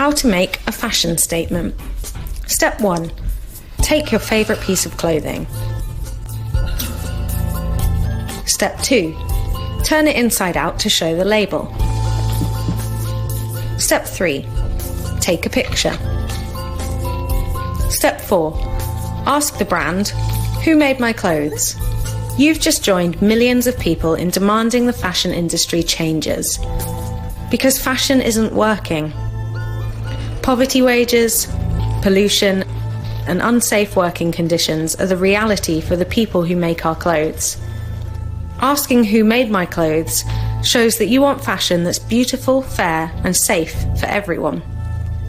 How to make a fashion statement. Step 1. Take your favourite piece of clothing. Step 2. Turn it inside out to show the label. Step 3. Take a picture. Step 4. Ask the brand, who made my clothes? You've just joined millions of people in demanding the fashion industry changes. Because fashion isn't working. Poverty wages, pollution, and unsafe working conditions are the reality for the people who make our clothes. Asking who made my clothes shows that you want fashion that's beautiful, fair, and safe for everyone.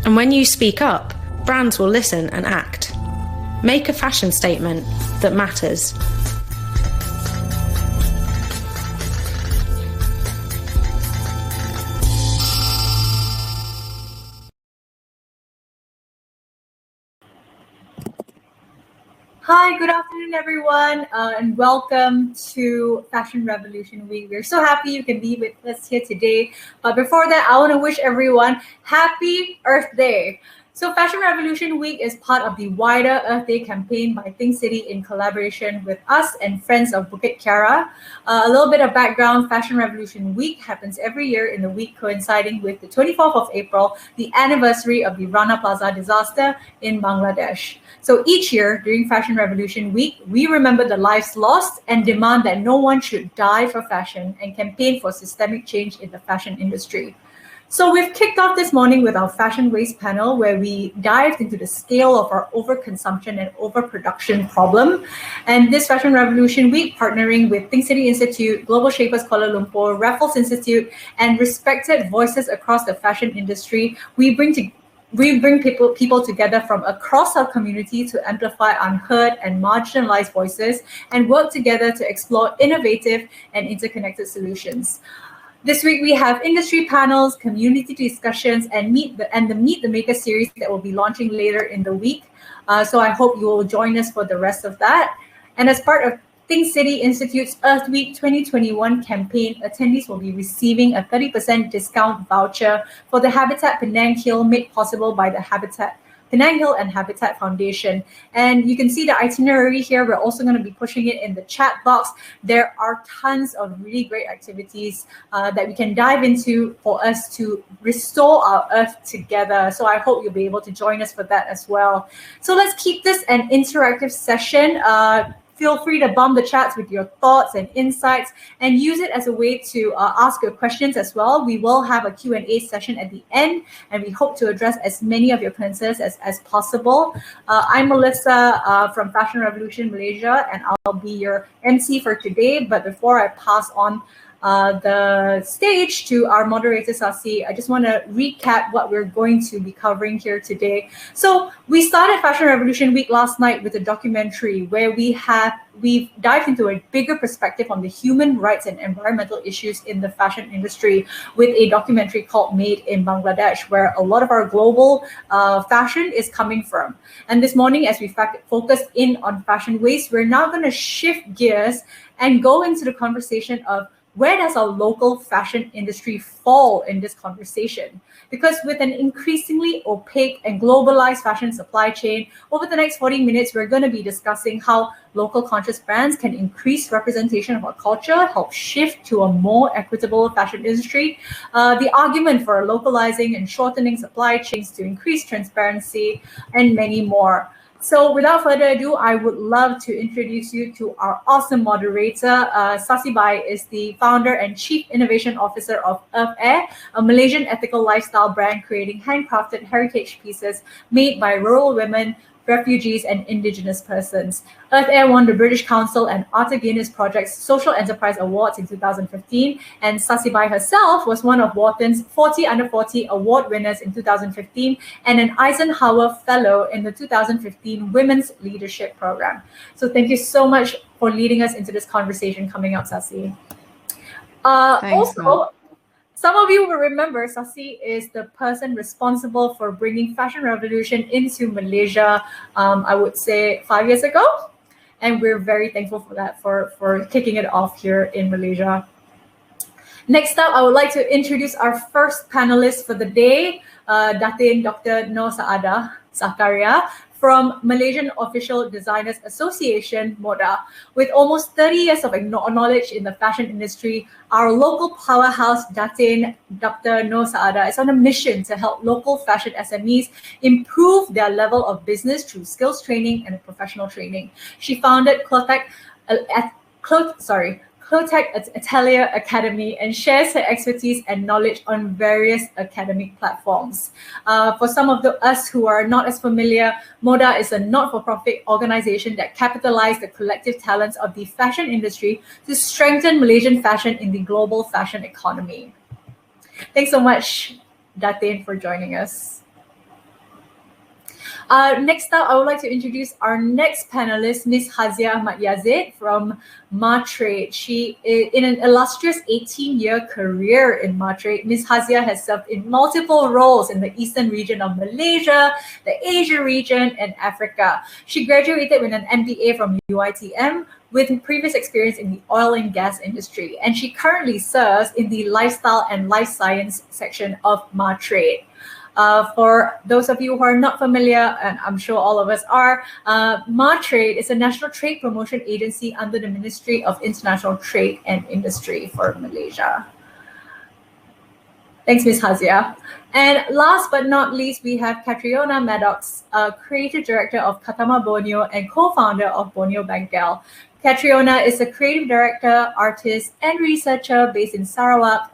And when you speak up, brands will listen and act. Make a fashion statement that matters. Hi, good afternoon, everyone, and welcome to Fashion Revolution Week. We're so happy you can be with us here today. But before that, I want to wish everyone Happy Earth Day. So Fashion Revolution Week is part of the wider Earth Day campaign by Think City in collaboration with us and Friends of Bukit Kiara. A little bit of background, Fashion Revolution Week happens every year in the week coinciding with the 24th of April, the anniversary of the Rana Plaza disaster in Bangladesh. So each year during Fashion Revolution Week, we remember the lives lost and demand that no one should die for fashion and campaign for systemic change in the fashion industry. So we've kicked off this morning with our fashion waste panel where we dived into the scale of our overconsumption and overproduction problem. And this Fashion Revolution Week, partnering with Think City Institute, Global Shapers Kuala Lumpur, Raffles Institute, and respected voices across the fashion industry, we bring people together from across our community to amplify unheard and marginalized voices and work together to explore innovative and interconnected solutions. This week we have industry panels, community discussions, and Meet the Maker series that will be launching later in the week. So I hope you will join us for the rest of that. And as part of Think City Institute's Earth Week 2021 campaign, attendees will be receiving a 30% discount voucher for the Habitat Penang Hill made possible by the Penang Hill and Habitat Foundation. And you can see the itinerary here. We're also going to be pushing it in the chat box. There are tons of really great activities that we can dive into for us to restore our earth together. So I hope you'll be able to join us for that as well. So let's keep this an interactive session. Feel free to bomb the chats with your thoughts and insights and use it as a way to ask your questions as well. We will have a Q&A session at the end, and we hope to address as many of your concerns as possible. I'm Melissa from Fashion Revolution Malaysia, and I'll be your MC for today. But before I pass on the stage to our moderator, Sasi, I just want to recap what we're going to be covering here today. So we started Fashion Revolution Week last night with a documentary where we've dived into a bigger perspective on the human rights and environmental issues in the fashion industry with a documentary called Made in Bangladesh, where a lot of our global fashion is coming from. And this morning, as we focused in on fashion waste, we're now going to shift gears and go into the conversation of where does our local fashion industry fall in this conversation? Because with an increasingly opaque and globalized fashion supply chain, over the next 40 minutes, we're going to be discussing how local conscious brands can increase representation of our culture, help shift to a more equitable fashion industry, the argument for localizing and shortening supply chains to increase transparency, and many more. So without further ado, I would love to introduce you to our awesome moderator. Sasi Bai is the founder and chief innovation officer of Earth Air, a Malaysian ethical lifestyle brand creating handcrafted heritage pieces made by rural women, refugees, and indigenous persons. Earth Air won the British Council and Arthur Guinness Project's Social Enterprise Awards in 2015, and Sasi Bai herself was one of Wharton's 40 Under 40 award winners in 2015 and an Eisenhower Fellow in the 2015 Women's Leadership Program. So thank you so much for leading us into this conversation coming up, Sasi. Also, some of you will remember Sasi is the person responsible for bringing Fashion Revolution into Malaysia, I would say 5 years ago. And we're very thankful for that, for kicking it off here in Malaysia. Next up, I would like to introduce our first panelist for the day, Datin Dr. Noor Saada Zakaria from Malaysian Official Designers Association, MODA. With almost 30 years of knowledge in the fashion industry, our local powerhouse, Datin Dr. Noor Saada, is on a mission to help local fashion SMEs improve their level of business through skills training and professional training. She founded Clotech Atelier Academy and shares her expertise and knowledge on various academic platforms. For some of us who are not as familiar, MODA is a not-for-profit organization that capitalizes the collective talents of the fashion industry to strengthen Malaysian fashion in the global fashion economy. Thanks so much, Datin, for joining us. Next up, I would like to introduce our next panelist, Ms. Hazia Ahmad Yazid from Matrade. She is in an illustrious 18-year career in Matrade. Ms. Hazia has served in multiple roles in the eastern region of Malaysia, the Asia region, and Africa. She graduated with an MBA from UiTM with previous experience in the oil and gas industry, and she currently serves in the lifestyle and life science section of Matrade. For those of you who are not familiar, and I'm sure all of us are, Matrade is a national trade promotion agency under the Ministry of International Trade and Industry for Malaysia. Thanks, Ms. Hazia. And last but not least, we have Catriona Maddox, Creative Director of Katama Borneo and co-founder of Borneo Bangkok. Catriona is a creative director, artist, and researcher based in Sarawak,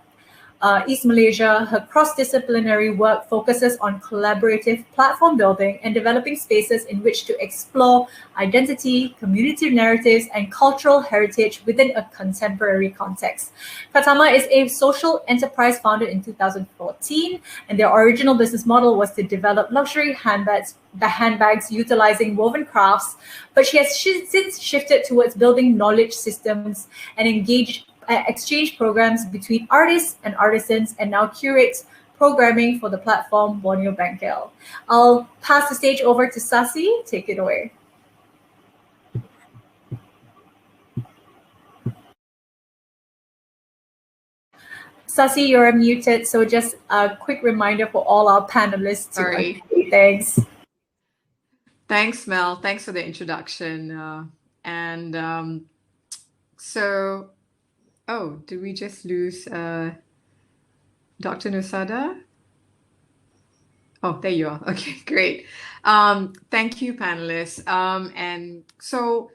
East Malaysia. Her cross-disciplinary work focuses on collaborative platform building and developing spaces in which to explore identity, community narratives, and cultural heritage within a contemporary context. Katama is a social enterprise founded in 2014, and their original business model was to develop luxury handbags utilizing woven crafts, but she has since shifted towards building knowledge systems and exchange programs between artists and artisans, and now curates programming for the platform Borneo Bangkok. I'll pass the stage over to Sasi. Take it away. Sasi, you're muted, so just a quick reminder for all our panelists. Sorry. Thanks. Thanks, Mel. Thanks for the introduction. Oh, did we just lose Dr. Nusada? Oh, there you are. Okay, great. Thank you, panelists. And so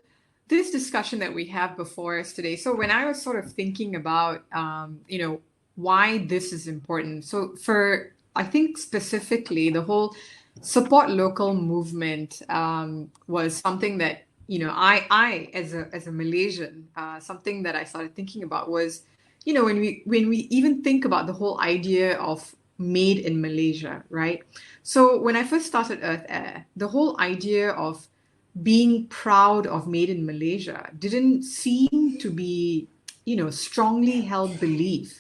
this discussion that we have before us today, so when I was sort of thinking about, why this is important, so I think specifically the whole support local movement was something that I as a Malaysian, something that I started thinking about was, when we even think about the whole idea of made in Malaysia, right? So when I first started Earth Air, the whole idea of being proud of made in Malaysia didn't seem to be, strongly held belief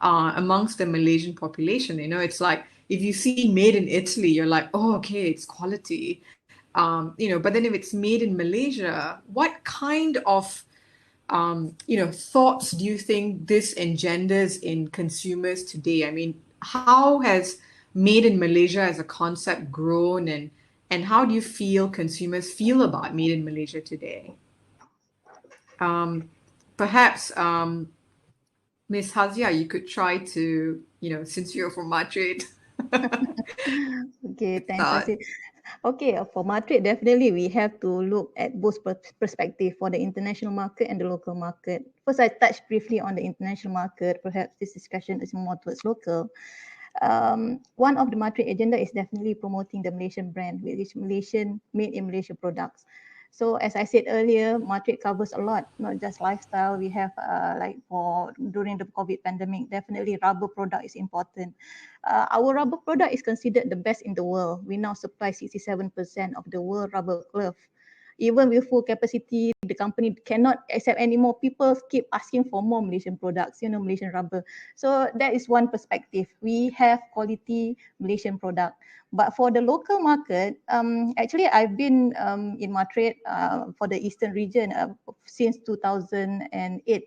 amongst the Malaysian population. It's like if you see made in Italy, you're like, oh, okay, it's quality. But then if it's made in Malaysia, what kind of, thoughts do you think this engenders in consumers today? I mean, how has made in Malaysia as a concept grown, and how do you feel consumers feel about made in Malaysia today? Perhaps, Ms. Hazia, you could try to, since you're from Madrid. Okay, thanks, Asit. Okay, for Matrade, definitely we have to look at both perspectives for the international market and the local market. First, I touched briefly on the international market. Perhaps this discussion is more towards local. One of the Matrade agenda is definitely promoting the Malaysian brand, which is Malaysian, made in Malaysia products. So as I said earlier, Matrade covers a lot, not just lifestyle. We have during the COVID pandemic, definitely rubber product is important. Our rubber product is considered the best in the world. We now supply 67% of the world rubber glove. Even with full capacity, the company cannot accept any more. People keep asking for more Malaysian products, Malaysian rubber. So that is one perspective. We have quality Malaysian product. But for the local market, actually I've been in Matrade for the Eastern region since 2008.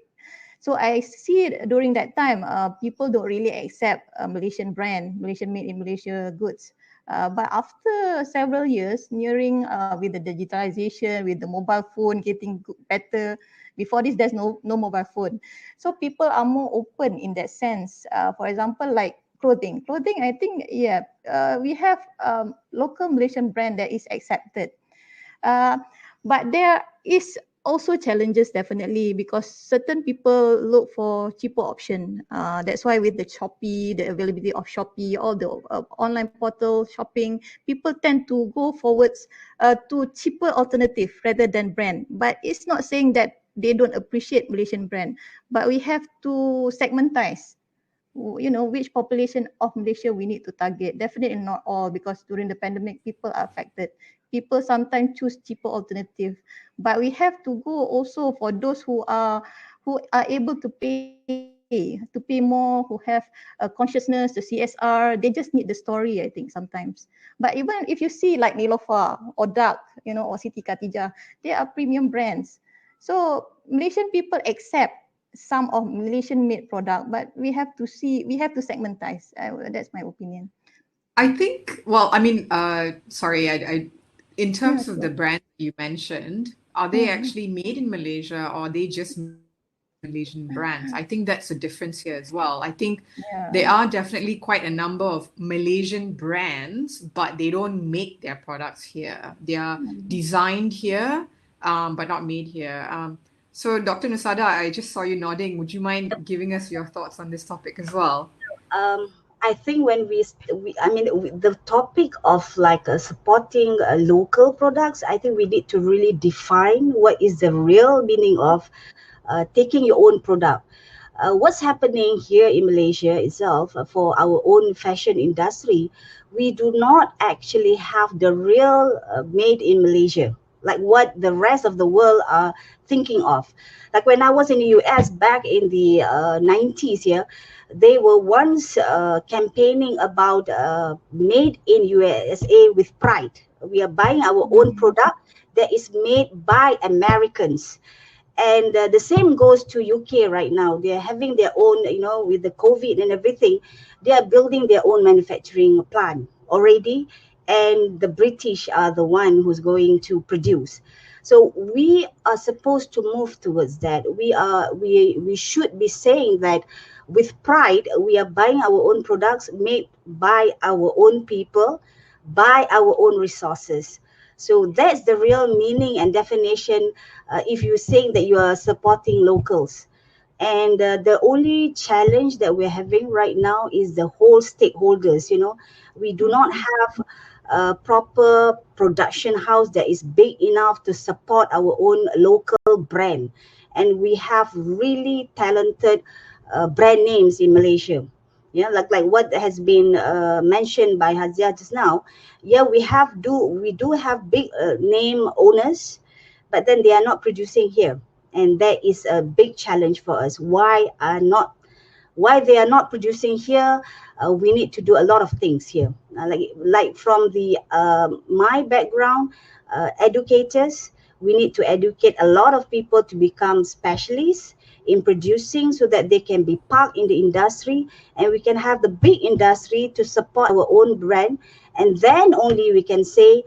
So I see it during that time, people don't really accept Malaysian brand, Malaysian made in Malaysia goods. But after several years, nearing with the digitalization, with the mobile phone getting better, before this there's no mobile phone. So people are more open in that sense. For example, like clothing. Clothing, I think, yeah, we have local Malaysian brand that is accepted. But there is also challenges definitely because certain people look for cheaper option. That's why with the Shopee, the availability of Shopee, all the online portal shopping, people tend to go forwards to cheaper alternative rather than brand. But it's not saying that they don't appreciate Malaysian brand, but we have to segmentize, you know, which population of Malaysia we need to target. Definitely not all, because during the pandemic, people are affected. People sometimes choose cheaper alternative, but we have to go also for those who are able to pay more, who have a consciousness, the CSR. They just need the story, I think, sometimes. But even if you see like Nilofa or Dark, you know, or Siti Katijah, they are premium brands. So Malaysian people accept some of Malaysian made product, but we have to segmentize. That's my opinion. I think, well, I mean, sorry, I in terms Yeah, of the sure. brand you mentioned, are they actually made in Malaysia or are they just Malaysian brands? I think that's a difference here as well. I think there Yeah. are definitely quite a number of Malaysian brands, but they don't make their products here. They are designed here, but not made here. So, Dr. Nusada, I just saw you nodding. Would you mind giving us your thoughts on this topic as well? I think when I mean, the topic of like supporting local products, I think we need to really define what is the real meaning of taking your own product. What's happening here in Malaysia itself for our own fashion industry, we do not actually have the real made in Malaysia, like what the rest of the world are thinking of. Like when I was in the US back in the 90s here, they were once campaigning about made in USA with pride. We are buying our own product that is made by Americans. And the same goes to UK right now. They're having their own, you know, with the COVID and everything, they are building their own manufacturing plant already. And the British are the one who's going to produce. So we are supposed to move towards that. We should be saying that with pride, we are buying our own products made by our own people, by our own resources. So that's the real meaning and definition if you're saying that you are supporting locals. And the only challenge that we're having right now is the whole stakeholders. You know, we do not have a proper production house that is big enough to support our own local brand. And we have really talented brand names in Malaysia. Yeah, like what has been mentioned by Hazia just now. Yeah, we do have big name owners, but then they are not producing here, and that is a big challenge for us. Why they are not producing here? We need to do a lot of things here. Like from the my background, educators, we need to educate a lot of people to become specialists in producing so that they can be part in the industry, and we can have the big industry to support our own brand, and then only we can say,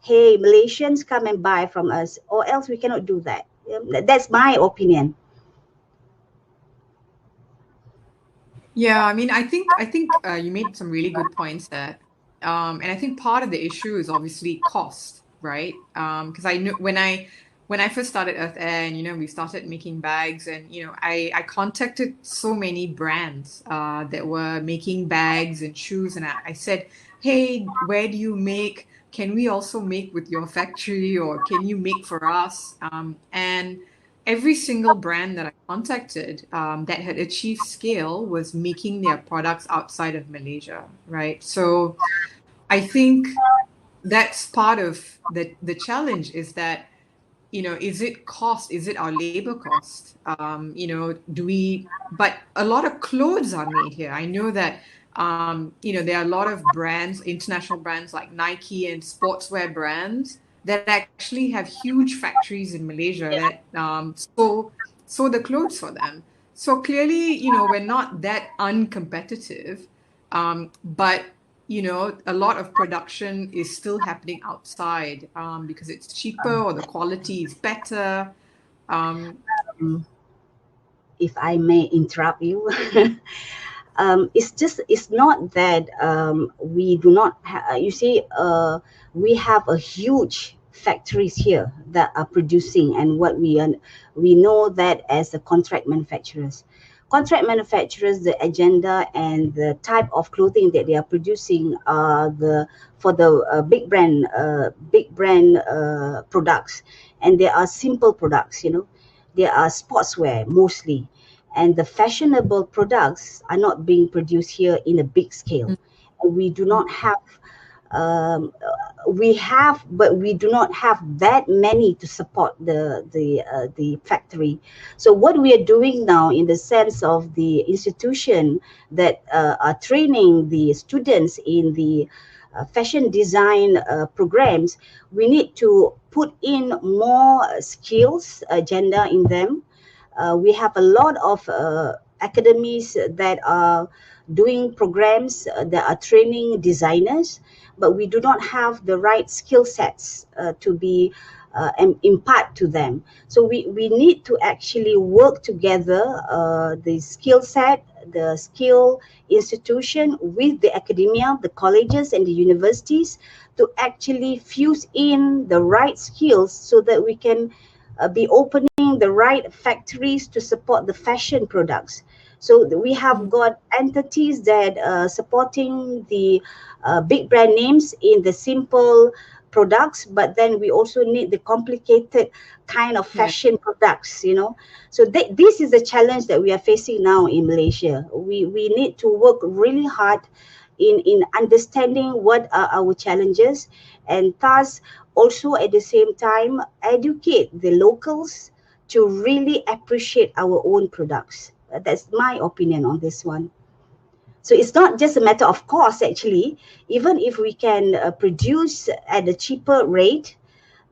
hey, Malaysians, come and buy from us, or else we cannot do that. That's my opinion. Yeah, I mean, I think you made some really good points there, and I think part of the issue is obviously cost, right? Because I knew when I first started Earth Air, and we started making bags, and I contacted so many brands that were making bags and shoes, and I said, hey, where do you make? Can we also make with your factory, or can you make for us? And every single brand that I contacted that had achieved scale was making their products outside of Malaysia, right? So I think that's part of the challenge, is that, is it cost? Is it our labor cost? But a lot of clothes are made here. I know that, there are a lot of brands, international brands like Nike and sportswear brands that actually have huge factories in Malaysia that sew the clothes for them. So clearly, we're not that uncompetitive, but a lot of production is still happening outside because it's cheaper or the quality is better. If I may interrupt you, it's not that we do not you see, we have a huge factories here that are producing, and we know that as the contract manufacturers, the agenda and the type of clothing that they are producing are for the big brand products, and they are simple products, they are sportswear mostly, and the fashionable products are not being produced here in a big scale. And we do not have but we do not have that many to support the factory. So what we are doing now, in the sense of the institution that are training the students in the fashion design programs, we need to put in more skills agenda in them. We have a lot of academies that are doing programs that are training designers, but we do not have the right skill sets to be impart to them. So we need to actually work together, the skill set, the skill institution with the academia, the colleges and the universities, to actually fuse in the right skills so that we can be opening the right factories to support the fashion products. So we have got entities that supporting the big brand names in the simple products, but then we also need the complicated kind of fashion products, So this is the challenge that we are facing now in Malaysia. We need to work really hard in understanding what are our challenges, and thus also at the same time educate the locals to really appreciate our own products. That's my opinion on this one. So it's not just a matter of cost, actually. Even if we can produce at a cheaper rate,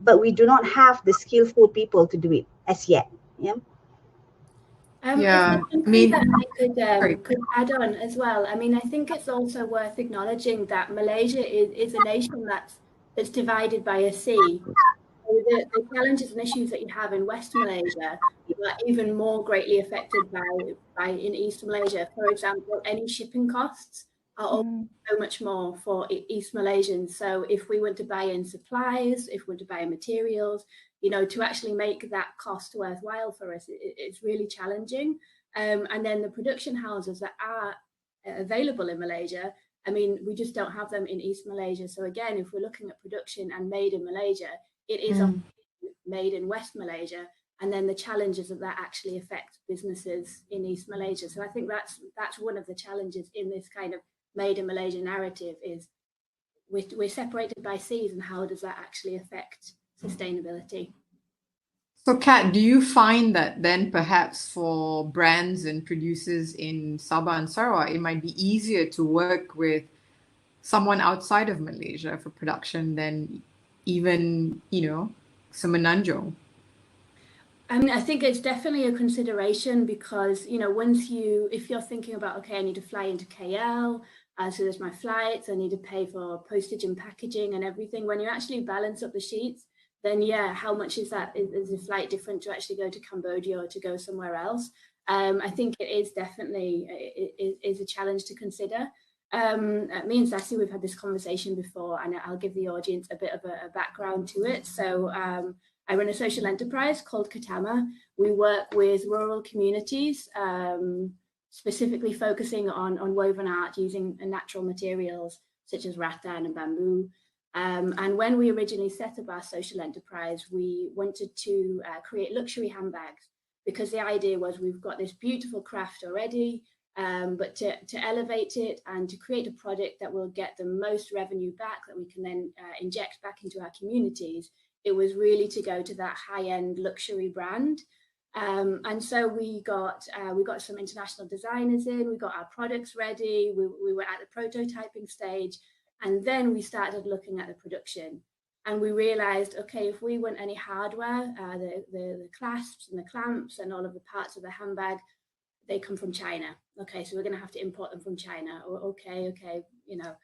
but we do not have the skillful people to do it as yet. Yeah. If there's something that I could add on as well. I mean, I think it's also worth acknowledging that Malaysia is a nation that's divided by a sea. So the challenges and issues that you have in West Malaysia are even more greatly affected by in East Malaysia. For example, any shipping costs are so much more for East Malaysians. So if we want to buy in supplies, if we want to buy in materials, to actually make that cost worthwhile for us, it's really challenging. And then the production houses that are available in Malaysia, I mean, we just don't have them in East Malaysia. So again, if we're looking at production and made in Malaysia, it is made in West Malaysia, and then the challenges of that actually affect businesses in East Malaysia. So I think that's one of the challenges in this kind of made in Malaysia narrative, is we're separated by seas, and how does that actually affect sustainability? So Kat, do you find that then perhaps for brands and producers in Sabah and Sarawak, it might be easier to work with someone outside of Malaysia for production than even, Semenanjung? I mean, I think it's definitely a consideration, because, if you're thinking about, okay, I need to fly into KL, so there's my flights, I need to pay for postage and packaging and everything. When you actually balance up the sheets, then yeah, how much is that? Is the flight different to actually go to Cambodia or to go somewhere else? I think it is definitely is a challenge to consider. Me and Sassy, we've had this conversation before, and I'll give the audience a bit of a background to it. So I run a social enterprise called Katama. We work with rural communities, specifically focusing on woven art using natural materials such as rattan and bamboo. And when we originally set up our social enterprise, we wanted to create luxury handbags, because the idea was we've got this beautiful craft already, but to elevate it and to create a product that will get the most revenue back, that we can then inject back into our communities, it was really to go to that high-end luxury brand. And so we got some international designers in, we got our products ready, we were at the prototyping stage, and then we started looking at the production. And we realized, okay, if we want any hardware, the clasps and the clamps and all of the parts of the handbag, they come from China. Okay, so we're going to have to import them from China. Okay, you know,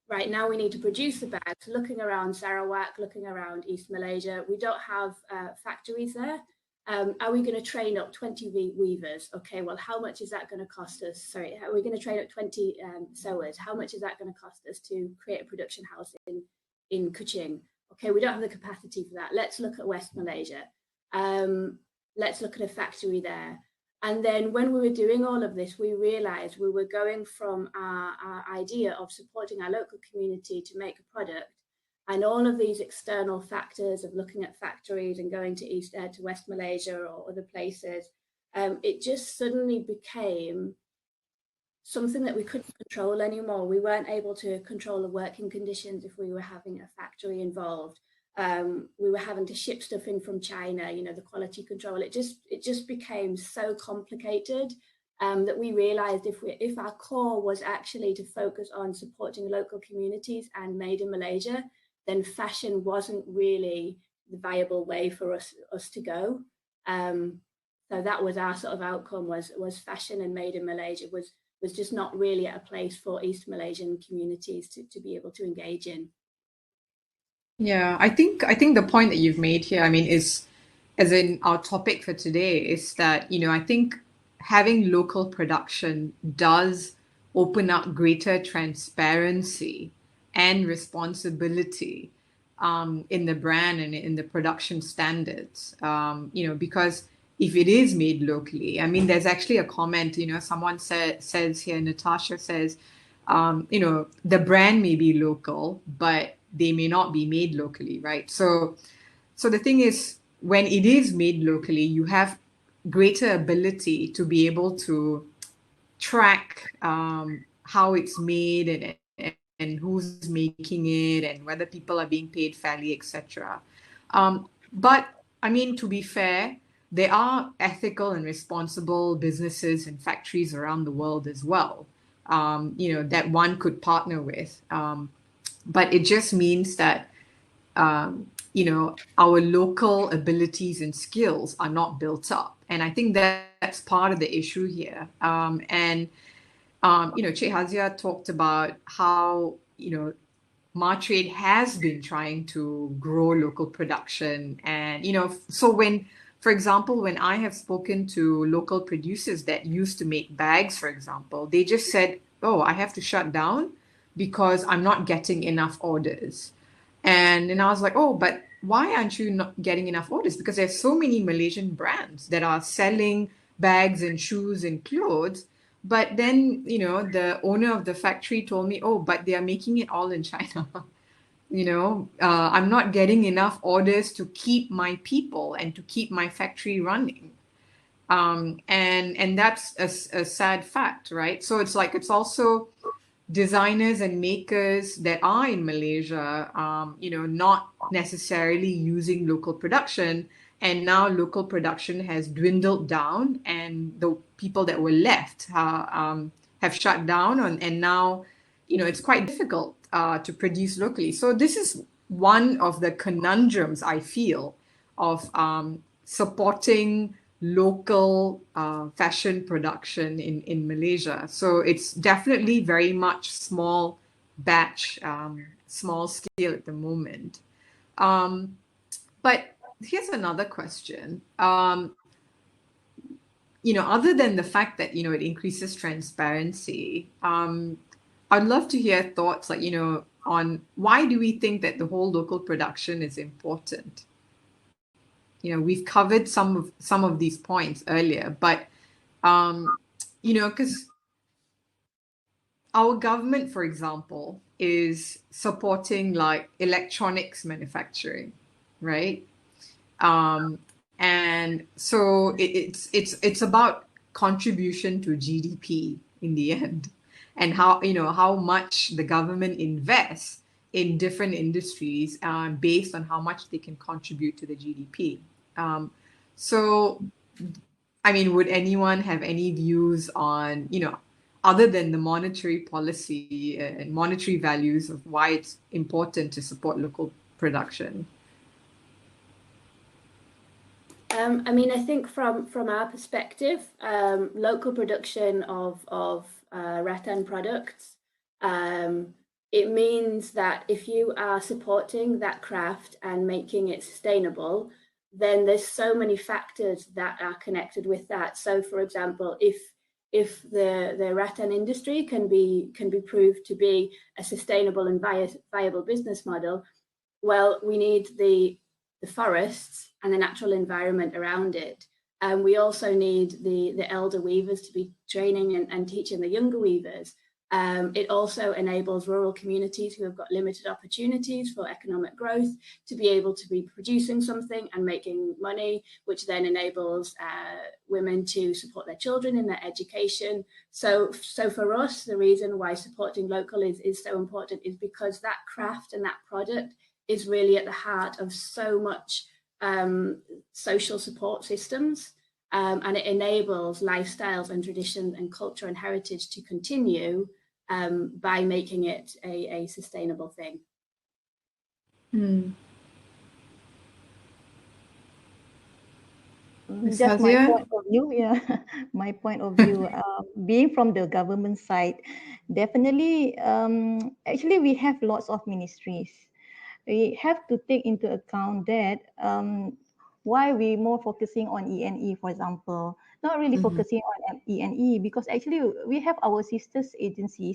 right now we need to produce the bags. Looking around Sarawak, looking around East Malaysia, we don't have factories there. Are we going to train up 20 weavers? Okay, well, how much is that going to cost us? Sorry, are we going to train up 20 sewers? How much is that going to cost us to create a production house in Kuching? Okay, we don't have the capacity for that. Let's look at West Malaysia. Let's look at a factory there. And then when we were doing all of this, we realized we were going from our idea of supporting our local community to make a product, and all of these external factors of looking at factories and going to West Malaysia or other places, it just suddenly became something that we couldn't control anymore. We weren't able to control the working conditions if we were having a factory involved. We were having to ship stuff in from China, you know, the quality control. It just became so complicated that we realized if our core was actually to focus on supporting local communities and made in Malaysia, then fashion wasn't really the viable way for us to go. So that was our sort of outcome, was fashion and made in Malaysia was just not really at a place for East Malaysian communities to be able to engage in. Yeah, I think the point that you've made here, I mean, is as in our topic for today, is that, you know, I think having local production does open up greater transparency and responsibility in the brand and in the production standards. You know, because if it is made locally, I mean, there's actually a comment, you know, someone says here, Natasha says, you know, the brand may be local, but they may not be made locally, right? So the thing is, when it is made locally, you have greater ability to be able to track how it's made and who's making it and whether people are being paid fairly, etc. But I mean, to be fair, there are ethical and responsible businesses and factories around the world as well, you know, that one could partner with. But it just means that, you know, our local abilities and skills are not built up. And I think that's part of the issue here. You know, Cik Hazia talked about how, you know, Martrade has been trying to grow local production. And, you know, so for example, when I have spoken to local producers that used to make bags, for example, they just said, oh, I have to shut down because I'm not getting enough orders. And then I was like, oh, but why aren't you not getting enough orders? Because there's so many Malaysian brands that are selling bags and shoes and clothes. But then, you know, the owner of the factory told me, oh, but they are making it all in China. You know, I'm not getting enough orders to keep my people and to keep my factory running. And that's a sad fact, right? So it's like, it's also designers and makers that are in Malaysia, you know, not necessarily using local production. And now local production has dwindled down, and the people that were left have shut down. And now, you know, it's quite difficult to produce locally. So this is one of the conundrums I feel of supporting local fashion production in Malaysia. So it's definitely very much small batch, small scale at the moment. But here's another question. You know, other than the fact that, you know, it increases transparency, I'd love to hear thoughts, like, you know, on why do we think that the whole local production is important? You know, we've covered some of these points earlier, but you know, because our government, for example, is supporting like electronics manufacturing, right? And so it's about contribution to GDP in the end, and how, you know, how much the government invests in different industries based on how much they can contribute to the GDP. So, I mean, would anyone have any views on, you know, other than the monetary policy and monetary values, of why it's important to support local production? I mean, I think from our perspective, local production of rattan products, it means that if you are supporting that craft and making it sustainable, then there's so many factors that are connected with that. So, for example, if the rattan industry can be proved to be a sustainable and viable business model, well, we need the forests and the natural environment around it. And we also need the elder weavers to be training and teaching the younger weavers. It also enables rural communities who have got limited opportunities for economic growth to be able to be producing something and making money, which then enables women to support their children in their education. So for us, the reason why supporting local is so important is because that craft and that product is really at the heart of so much social support systems, and it enables lifestyles and tradition and culture and heritage to continue by making it a sustainable thing. Just my point of view, my point of view, being from the government side, definitely, actually we have lots of ministries. We have to take into account that why we more focusing on E&E, for example, not really focusing on E&E, because actually we have our sister agency,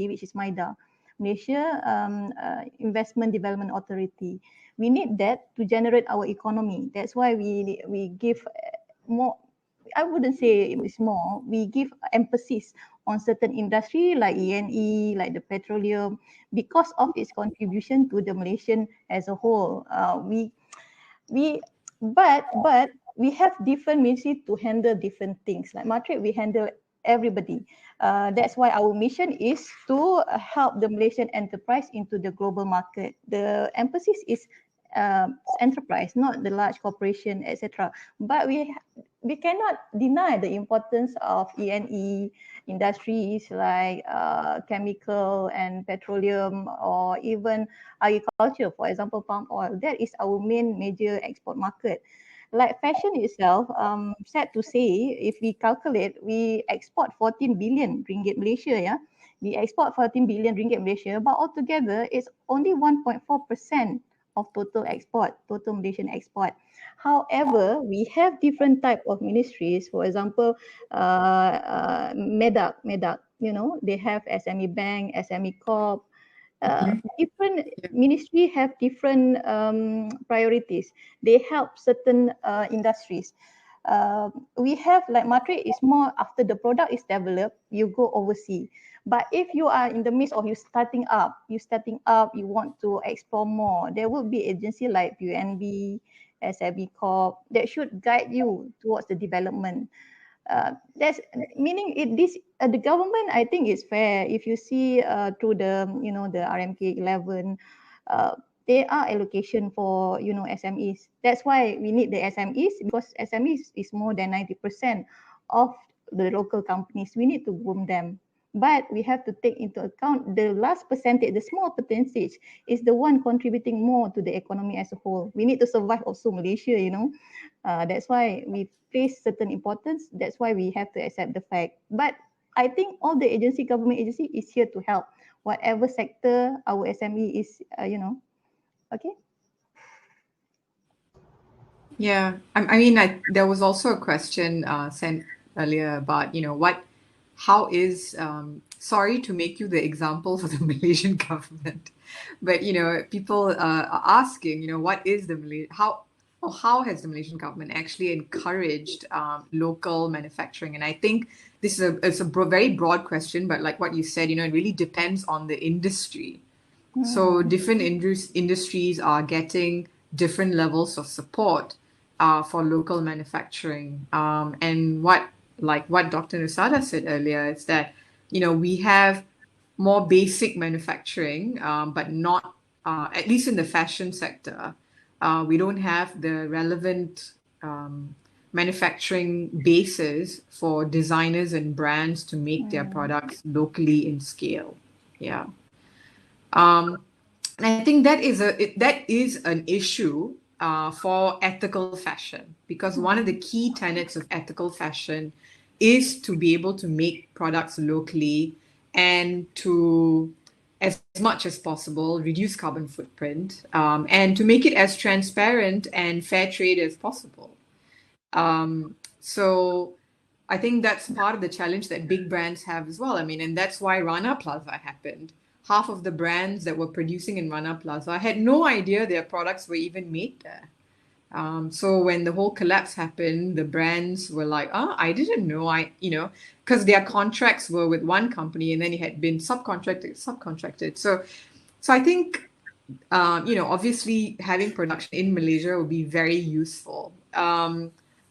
which is MIDA, Malaysia Investment Development Authority. We need that to generate our economy. That's why we give more, I wouldn't say it's more, we give emphasis on certain industry like E&E, like the petroleum, because of its contribution to the Malaysian as a whole. But we have different ministries to handle different things. Like Matrix, we handle everybody. That's why our mission is to help the Malaysian enterprise into the global market. The emphasis is enterprise, not the large corporation, etc. But we cannot deny the importance of E&E industries like chemical and petroleum, or even agriculture, for example, palm oil. That is our main major export market. Like fashion itself, sad to say, if we calculate, we export 14 billion ringgit Malaysia, yeah? We export 14 billion ringgit Malaysia, but altogether it's only 1.4% of total export, total Malaysian export. However, we have different type of ministries. For example, MEDAC, you know, they have SME Bank, SME Corp. Different ministry have different priorities. They help certain industries. We have, like Matrix is more after the product is developed, you go overseas. But if you are in the midst of you starting up, you want to explore more, there will be agency like UNB, SME Corp that should guide you towards the development. That's meaning the government, I think, is fair. If you see through the the RMK 11, there are allocation for SMEs. That's why we need the SMEs, because SMEs is more than 90% of the local companies. We need to boom them. But we have to take into account the last percentage, the small percentage, is the one contributing more to the economy as a whole. We need to survive also Malaysia, That's why we place certain importance. That's why we have to accept the fact. But I think all the government agency is here to help. Whatever sector our SME is, okay? Yeah, I mean, there was also a question sent earlier about, how is, sorry to make you the example for the Malaysian government, but, people are asking, what is how has the Malaysian government actually encouraged local manufacturing? And I think this is it's a very broad question, but like what you said, it really depends on the industry. So different industries are getting different levels of support for local manufacturing. And what Dr. Nusada said earlier is that, we have more basic manufacturing, but not, at least in the fashion sector, we don't have the relevant manufacturing bases for designers and brands to make their products locally in scale. Yeah. And I think that is an issue for ethical fashion, because one of the key tenets of ethical fashion is to be able to make products locally and to, as much as possible, reduce carbon footprint, and to make it as transparent and fair trade as possible. So I think that's part of the challenge that big brands have as well. I mean, and that's why Rana Plaza happened. Half of the brands that were producing in Rana Plaza had no idea their products were even made there. So when the whole collapse happened, the brands were like, "Oh, I didn't know." Because their contracts were with one company and then it had been subcontracted. So I think, obviously having production in Malaysia would be very useful.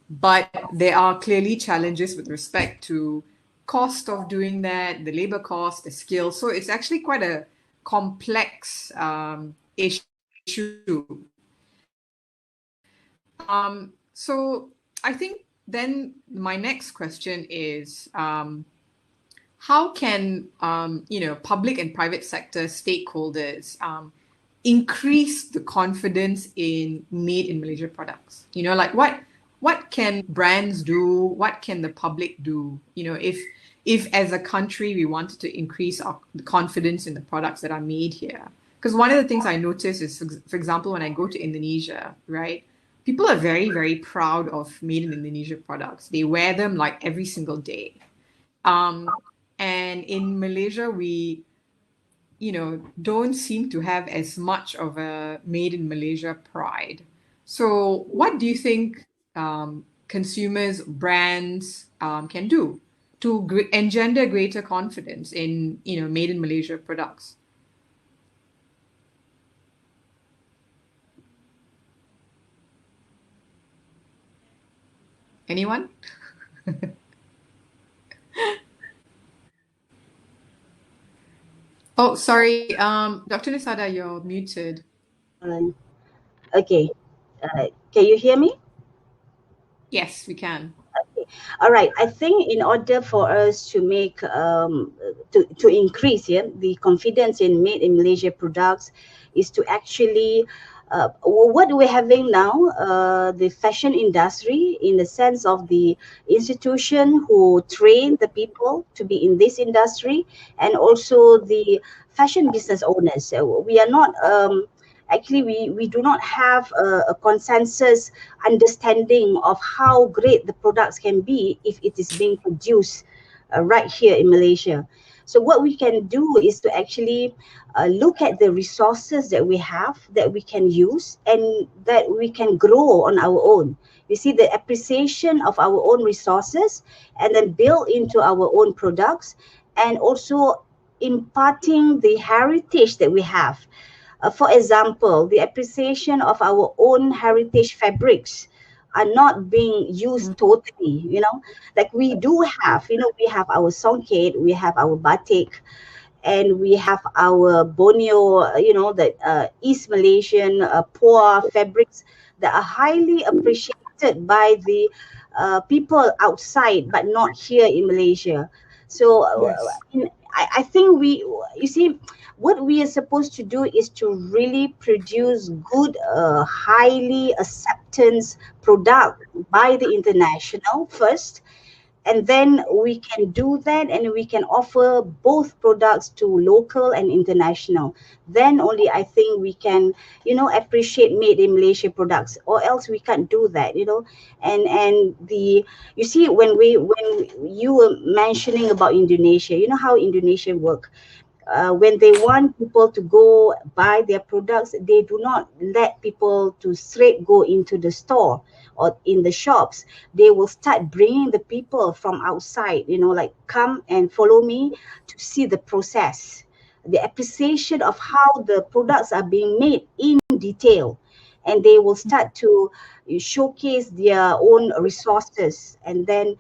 But there are clearly challenges with respect to cost of doing that, the labor cost, the skill. So it's actually quite a complex issue. So I think then my next question is, how can public and private sector stakeholders increase the confidence in made in Malaysia products? Like what can brands do? What can the public do? If as a country we wanted to increase our confidence in the products that are made here. Because one of the things I notice is, for example, when I go to Indonesia, right? People are very, very proud of made in Indonesia products. They wear them like every single day. And in Malaysia, we, don't seem to have as much of a made in Malaysia pride. So what do you think consumers, brands can do to engender greater confidence in, made in Malaysia products? Anyone? Oh, sorry. Dr. Nisada, you're muted. Okay. Can you hear me? Yes, we can. Okay. All right. I think in order for us to make to increase the confidence in made in Malaysia products is to actually what we're having now, the fashion industry, in the sense of the institution who train the people to be in this industry, and also the fashion business owners. So we are not actually we do not have a consensus understanding of how great the products can be if it is being produced right here in Malaysia. So what we can do is to actually look at the resources that we have, that we can use, and that we can grow on our own. You see, the appreciation of our own resources and then build into our own products, and also imparting the heritage that we have. For example, the appreciation of our own heritage fabrics are not being used totally, like we do have, we have our songket, we have our batik, and we have our Borneo, the East Malaysian poor fabrics that are highly appreciated by the people outside, but not here in Malaysia. So Yes. I think you see, what we are supposed to do is to really produce good, highly acceptance product by the international first, and then we can do that, and we can offer both products to local and international. Then only I think we can appreciate made in Malaysia products, or else we can't do that. And you see, when you were mentioning about Indonesia, how Indonesia work. When they want people to go buy their products, they do not let people to straight go into the store or in the shops. They will start bringing the people from outside, like, come and follow me to see the process, the appreciation of how the products are being made in detail. And they will start to showcase their own resources, and then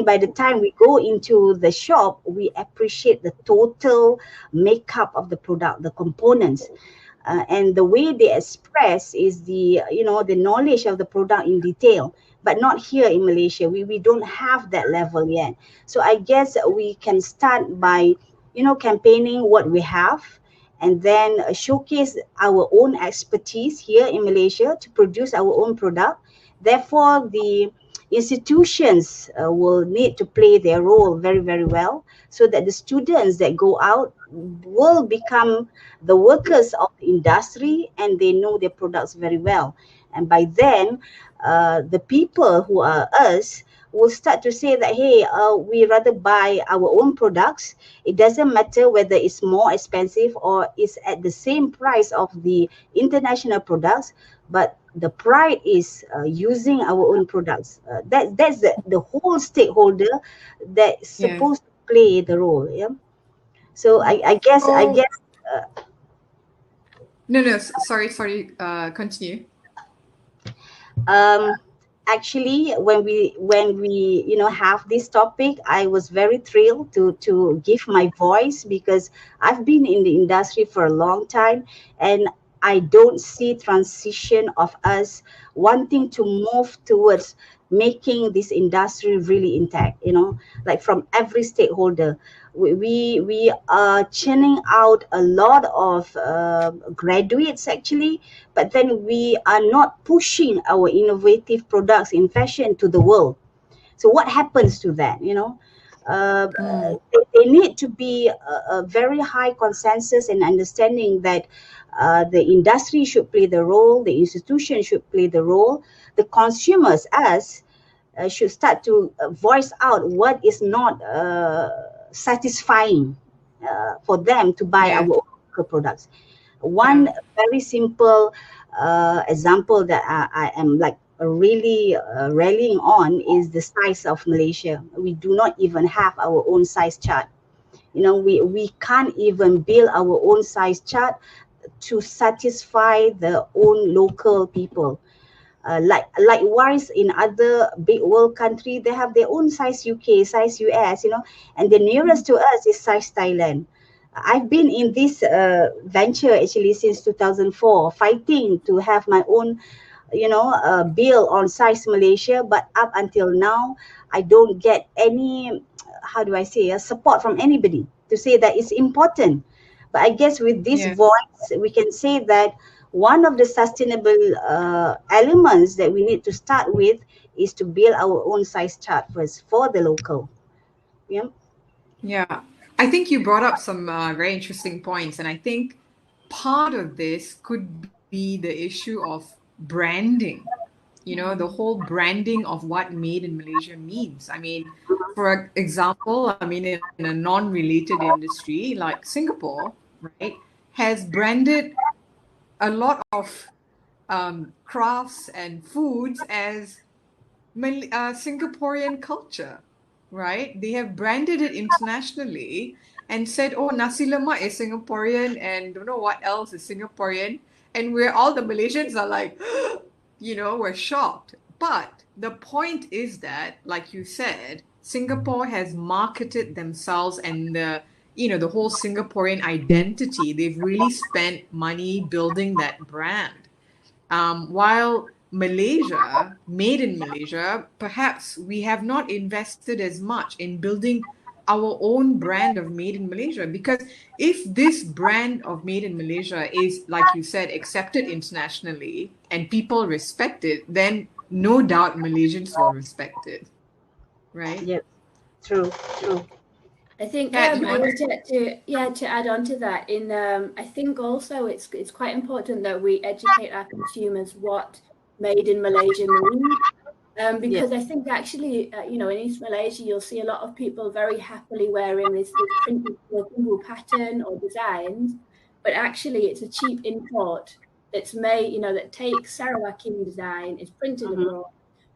by the time we go into the shop, we appreciate the total makeup of the product, the components. And the way they express is the knowledge of the product in detail, but not here in Malaysia. We don't have that level yet. So I guess we can start by campaigning what we have, and then showcase our own expertise here in Malaysia to produce our own product. Therefore, the institutions will need to play their role very, very well, so that the students that go out will become the workers of the industry and they know their products very well. And by then, the people who are us will start to say that, hey, we rather buy our own products. It doesn't matter whether it's more expensive or it's at the same price of the international products, but the pride is using our own products. That's the whole stakeholder that's supposed to play the role. Yeah. So I guess No, sorry. Continue. Actually, when we have this topic, I was very thrilled to give my voice, because I've been in the industry for a long time, and I don't see transition of us wanting to move towards making this industry really intact, like from every stakeholder. We are churning out a lot of graduates actually, but then we are not pushing our innovative products in fashion to the world. So what happens to that? They need to be a very high consensus and understanding that the industry should play the role, the institution should play the role, the consumers, us, should start to voice out what is not satisfying for them to buy our local products. One very simple example that I am like really rallying on is the size of Malaysia. We do not even have our own size chart. We can't even build our own size chart to satisfy the own local people. Likewise, in other big world country, they have their own size UK, size US, and the nearest to us is size Thailand. I've been in this venture actually since 2004, fighting to have my own, bill on size Malaysia. But up until now, I don't get any, how do I say, support from anybody to say that it's important. But I guess with this voice, we can say that one of the sustainable elements that we need to start with is to build our own size chart first for the local. Yeah. I think you brought up some very interesting points, and I think part of this could be the issue of branding. The whole branding of what made in Malaysia means. I mean, for example, in a non-related industry like Singapore, right, has branded a lot of crafts and foods as Singaporean culture, right? They have branded it internationally and said, oh, nasi lemak is Singaporean and don't know what else is Singaporean. And all the Malaysians are like, we're shocked. But the point is that, like you said, Singapore has marketed themselves and the whole Singaporean identity. They've really spent money building that brand. While Malaysia, made in Malaysia, perhaps we have not invested as much in building our own brand of made in Malaysia. Because if this brand of made in Malaysia is, like you said, accepted internationally and people respect it, then no doubt Malaysians will respect it. Right? Yep. True. I think Kat, to add on to that, I think also it's quite important that we educate our consumers what made in Malaysia means. Because I think actually, in East Malaysia, you'll see a lot of people very happily wearing this printed pattern or designs, but actually it's a cheap import that's made, that takes Sarawaki design, is printed abroad,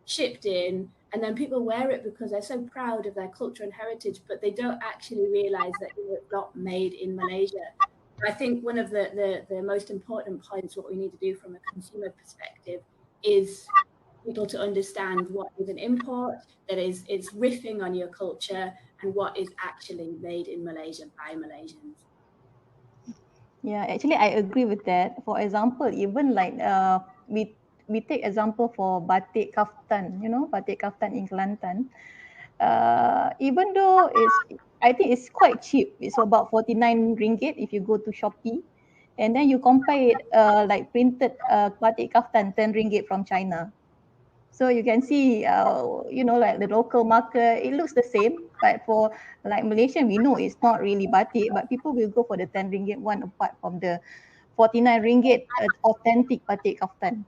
shipped in, and then people wear it because they're so proud of their culture and heritage, but they don't actually realize that it's not made in Malaysia. I think one of the most important points, what we need to do from a consumer perspective, is people to understand what is an import, that is riffing on your culture, and what is actually made in Malaysia by Malaysians. Yeah, actually, I agree with that. For example, even like we take example for batik kaftan, batik kaftan in Kelantan. Even though I think it's quite cheap. It's about 49 ringgit if you go to Shopee. and then you compare it like printed batik kaftan 10 ringgit from China. So you can see, like the local market, it looks the same. But for like Malaysian, we know it's not really batik, but people will go for the 10 ringgit one apart from the 49 ringgit authentic batik kaftan.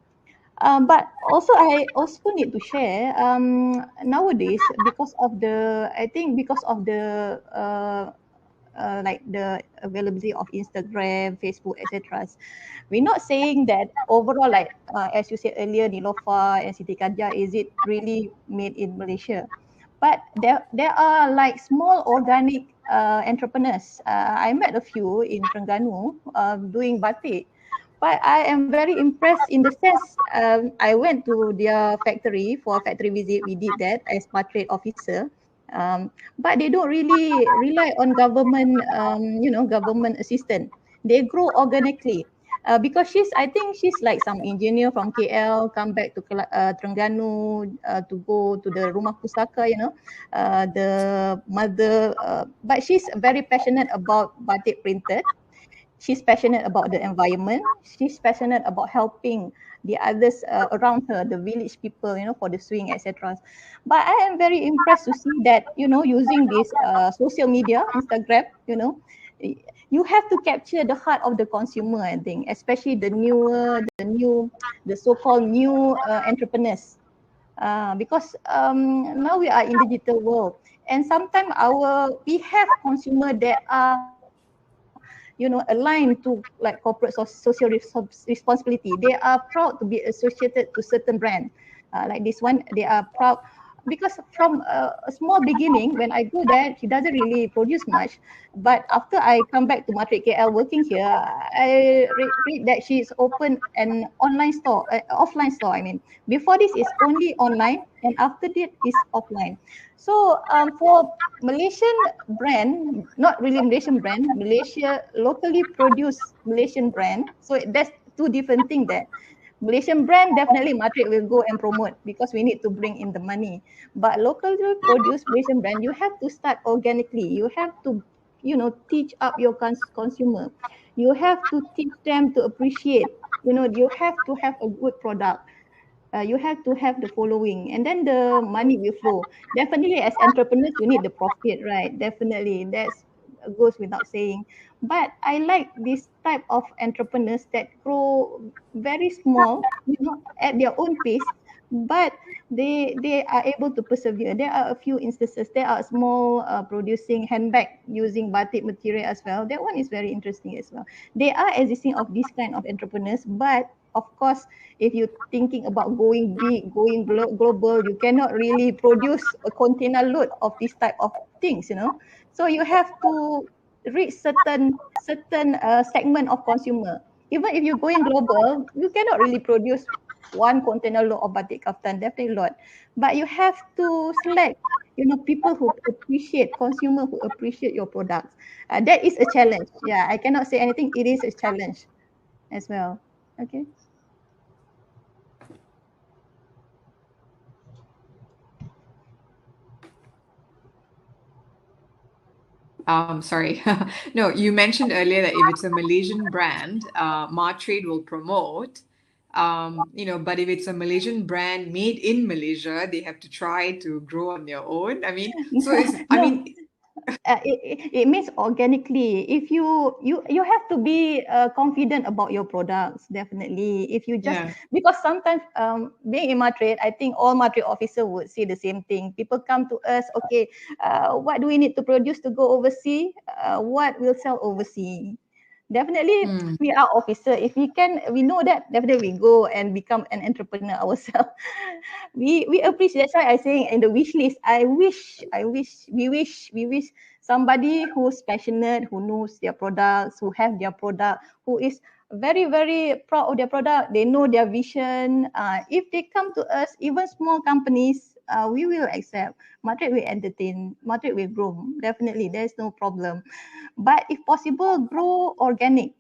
But also, I also need to share nowadays I think because of the like the availability of Instagram, Facebook, etc. We're not saying that overall, like as you said earlier, Nilofa and Siti Khadijah, is it really made in Malaysia? But there are like small organic entrepreneurs. I met a few in Terengganu doing batik. But I am very impressed in the sense I went to their factory for a factory visit. We did that as portrait officer. But they don't really rely on government, government assistance. They grow organically. Because I think she's like some engineer from KL, come back to Terengganu to go to the Rumah Pusaka, the mother. But she's very passionate about batik printed. She's passionate about the environment. She's passionate about helping the others around her, the village people, for the swing, etc. But I am very impressed to see that, using this social media, Instagram, you have to capture the heart of the consumer, I think, especially the so-called new entrepreneurs. Because now we are in digital world, and sometimes we have consumer that are aligned to like corporate social responsibility. They are proud to be associated to certain brand. Like this one, they are proud because from a small beginning, when I go there, she doesn't really produce much. But after I come back to Madrid KL working here, I read that she's opened an online store, offline store. I mean, before this is only online, and after that is offline. So for Malaysian brand, not really Malaysian brand, Malaysia locally produced Malaysian brand. So that's two different things there. Malaysian brand, definitely Madrid will go and promote because we need to bring in the money. But locally produced Malaysian brand, you have to start organically. You have to, teach up your consumer. You have to teach them to appreciate. You have to have a good product. You have to have the following, and then the money will flow. Definitely, as entrepreneurs, you need the profit, right? Definitely, that's goes without saying. But I like this type of entrepreneurs that grow very small, at their own pace, but they are able to persevere. There are a few instances. There are small producing handbag using batik material as well. That one is very interesting as well. They are existing of this kind of entrepreneurs, but of course, if you're thinking about going big, going global, you cannot really produce a container load of this type of things, So you have to reach certain segment of consumer. Even if you're going global, you cannot really produce one container load of batik kaftan, definitely not. But you have to select, people who appreciate, consumer who appreciate your products. That is a challenge. Yeah, I cannot say anything. It is a challenge as well. Okay. Sorry. No, you mentioned earlier that if it's a Malaysian brand, Martrade will promote. But if it's a Malaysian brand made in Malaysia, they have to try to grow on their own. I mean, so it means organically. If you have to be confident about your products, definitely. If you just because sometimes being in Madrid, I think all Madrid officer would say the same thing. People come to us, okay, what do we need to produce to go overseas? What will sell overseas? Definitely, we are officer. If we know that, definitely we go and become an entrepreneur ourselves. we appreciate. That's why I say in the wish list, we wish somebody who's passionate, who knows their products, who have their product, who is very, very proud of their product. They know their vision. If they come to us, even small companies, we will accept. Madrid will entertain. Madrid will grow. Definitely, there's no problem. But if possible, grow organic.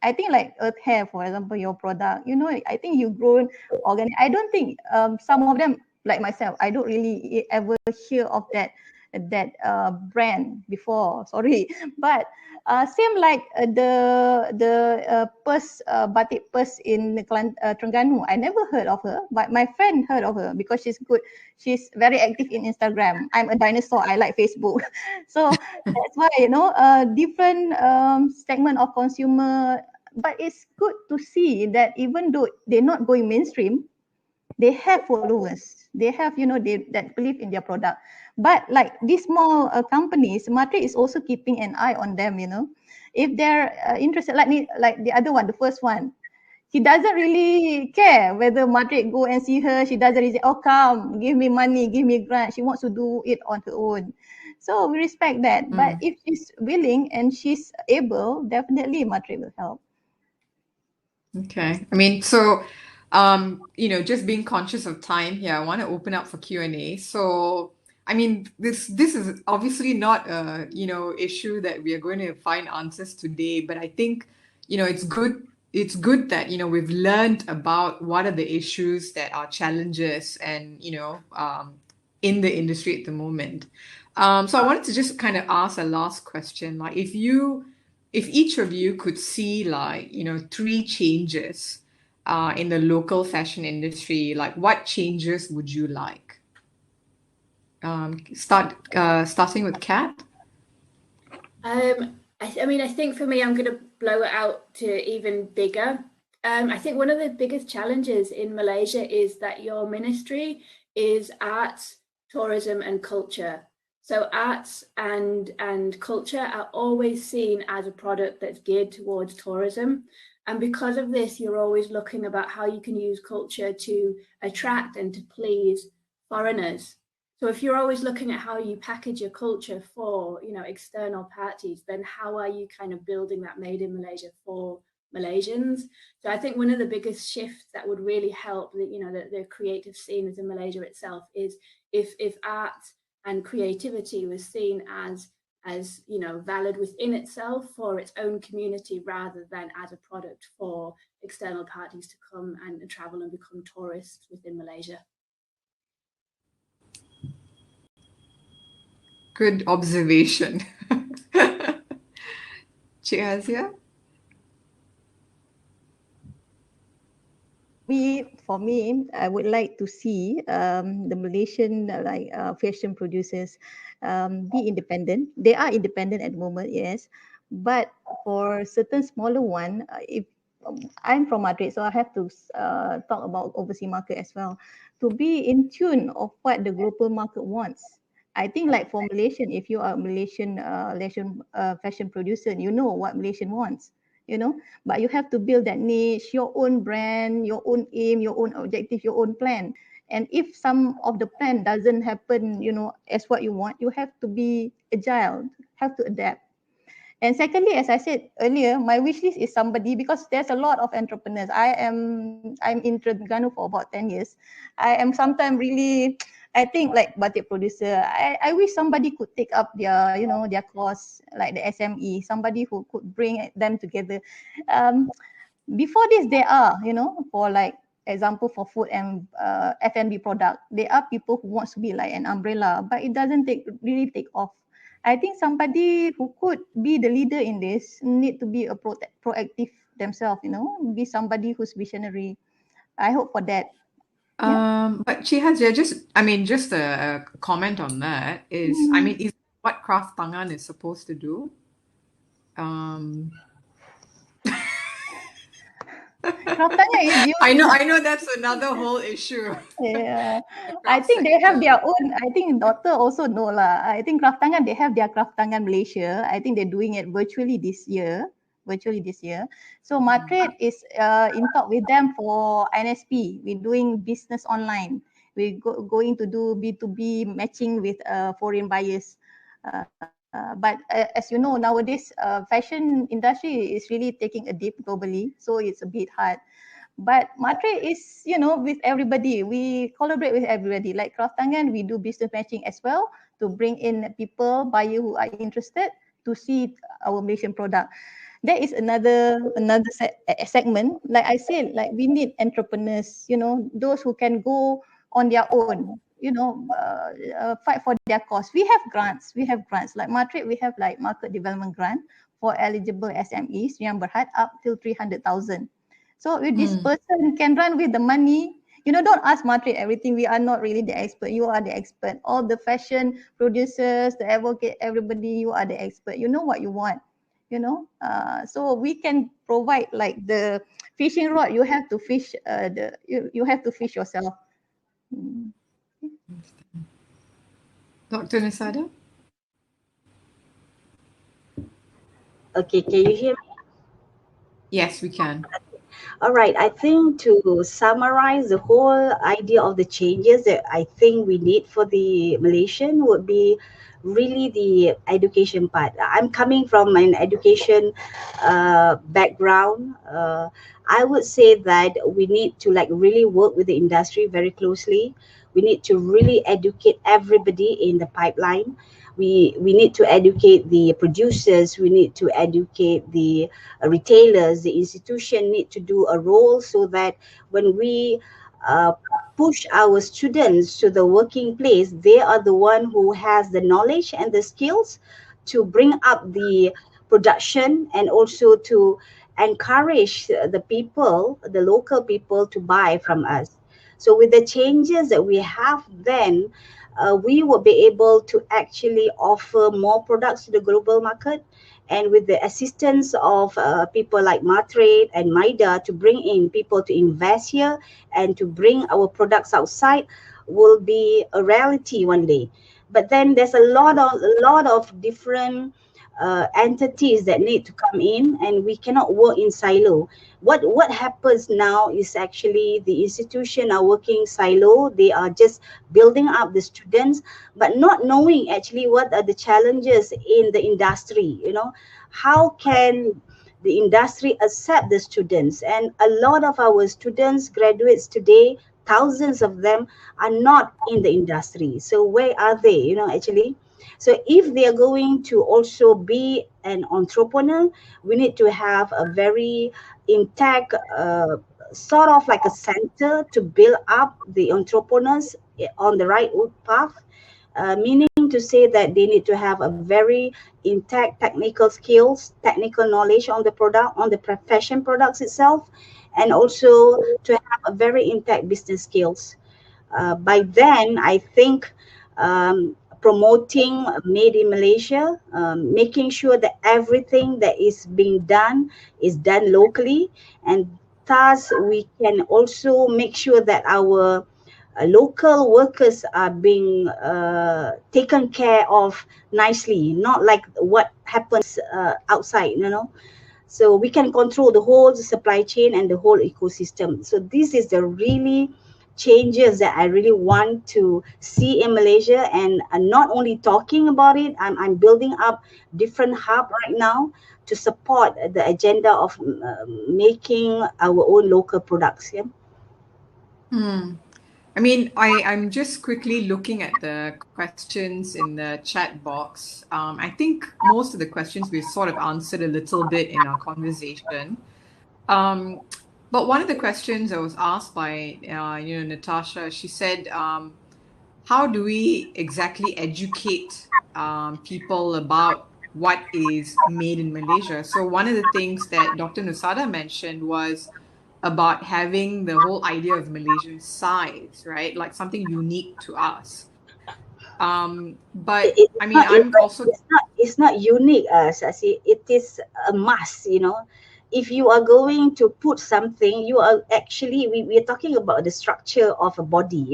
I think like Earth Hair, for example, your product, I think you grow organic. I don't think some of them, like myself, I don't really ever hear of that that brand before. Sorry, but same like the purse, batik purse in Terengganu. I never heard of her, but my friend heard of her because she's good. She's very active in Instagram. I'm a dinosaur. I like Facebook, so that's why different segment of consumer. But it's good to see that even though they're not going mainstream, they have followers. They have that believe in their product. But like these small companies, Matre is also keeping an eye on them. If they're interested, like the other one, the first one, she doesn't really care whether Madrid go and see her. She doesn't really say, oh, come, give me money, give me grant. She wants to do it on her own. So we respect that. But if she's willing and she's able, definitely Madrid will help. Okay. I mean, so, just being conscious of time here, I want to open up for Q&A. So, I mean, this is obviously not a, issue that we are going to find answers today, but I think, it's good that, we've learned about what are the issues that are challenges and, in the industry at the moment. So I wanted to just kind of ask a last question, like if each of you could see like, 3 changes in the local fashion industry, like what changes would you like? Starting with Kat. I think for me, I'm going to blow it out to even bigger. I think one of the biggest challenges in Malaysia is that your ministry is arts, tourism and culture. So arts and culture are always seen as a product that's geared towards tourism. And because of this, you're always looking about how you can use culture to attract and to please foreigners. So if you're always looking at how you package your culture for, external parties, then how are you kind of building that made in Malaysia for Malaysians? So I think one of the biggest shifts that would really help the creative scene in Malaysia itself is if art and creativity was seen as valid within itself for its own community rather than as a product for external parties to come and travel and become tourists within Malaysia. Good observation. Cik Hazia? For me, I would like to see the Malaysian fashion producers be independent. They are independent at the moment, yes. But for certain smaller one, if I'm from Madrid, so I have to talk about overseas market as well, to be in tune of what the global market wants. I think like for Malaysian, if you are a Malaysian fashion producer, you know what Malaysian wants. But you have to build that niche, your own brand, your own aim, your own objective, your own plan. And if some of the plan doesn't happen, as what you want, you have to be agile, have to adapt. And secondly, as I said earlier, my wish list is somebody, because there's a lot of entrepreneurs. I'm in Terengganu for about 10 years. I am sometimes really, I think like batik producer, I wish somebody could take up their, their course, like the SME, somebody who could bring them together. Before this, there are, for like example for food and F&B product, there are people who wants to be like an umbrella, but it doesn't really take off. I think somebody who could be the leader in this need to be a proactive themselves, be somebody who's visionary. I hope for that. But Chihazia, just a comment on that is, is what Kraft Tangan is supposed to do? Kraft Tangan is I know that's another whole issue. Yeah, I think they have their own. I think daughter also know lah. I think Kraft Tangan, they have their Kraft Tangan Malaysia. I think they're doing it virtually this year. So Madrid is in talk with them for NSP. We're doing business online. We're going to do B2B matching with foreign buyers. But as you know, nowadays, fashion industry is really taking a dip globally. So it's a bit hard. But Matre is, with everybody. We collaborate with everybody. Like Kraft Tangan, we do business matching as well to bring in people, buyers who are interested to see our Malaysian product. That is another segment. Like I said, like we need entrepreneurs, those who can go on their own. fight for their cause. We have grants. Like Matrix, we have like market development grant for eligible SMEs yang berhad up till 300,000. So if this person can run with the money, don't ask Matrix everything. We are not really the expert. You are the expert. All the fashion producers, the advocate, everybody, you are the expert. You know what you want. So we can provide like the fishing rod. You have to fish you have to fish yourself. Dr. Nisada? Okay, can you hear me? Yes, we can. All right, I think to summarize the whole idea of the changes that I think we need for the Malaysian would be really the education part. I'm coming from an education background. I would say that we need to like really work with the industry very closely. We need to really educate everybody in the pipeline. We need to educate the producers. We need to educate the retailers. The institution need to do a role so that when we push our students to the working place, they are the one who has the knowledge and the skills to bring up the production and also to encourage the people, the local people, to buy from us. So with the changes that we have then, we will be able to actually offer more products to the global market, and with the assistance of people like Matrade and Maida to bring in people to invest here and to bring our products outside will be a reality one day. But then there's a lot of different entities that need to come in, and we cannot work in silo. What happens now is actually the institution are working silo. They are just building up the students, but not knowing actually what are the challenges in the industry. How can the industry accept the students? And a lot of our students, graduates today, thousands of them are not in the industry. So where are they, actually? So if they are going to also be an entrepreneur, we need to have a very intact sort of like a center to build up the entrepreneurs on the right path, meaning to say that they need to have a very intact technical skills, technical knowledge on the product, on the fashion products itself, and also to have a very intact business skills. By then, I think promoting made in Malaysia, making sure that everything that is being done is done locally, and thus we can also make sure that our local workers are being taken care of nicely, not like what happens outside, So we can control the whole supply chain and the whole ecosystem. So this is the really changes that I really want to see in Malaysia, and not only talking about it, I'm building up different hub right now to support the agenda of making our own local products. Yeah. I mean, I'm just quickly looking at the questions in the chat box. I think most of the questions we've sort of answered a little bit in our conversation. But one of the questions I was asked by, Natasha, she said, how do we exactly educate people about what is made in Malaysia? So one of the things that Dr. Nusada mentioned was about having the whole idea of Malaysian size, right? Like something unique to us. But I mean, it's not unique, Sasi. It is a must, If you are going to put something, you are actually, we are talking about the structure of a body,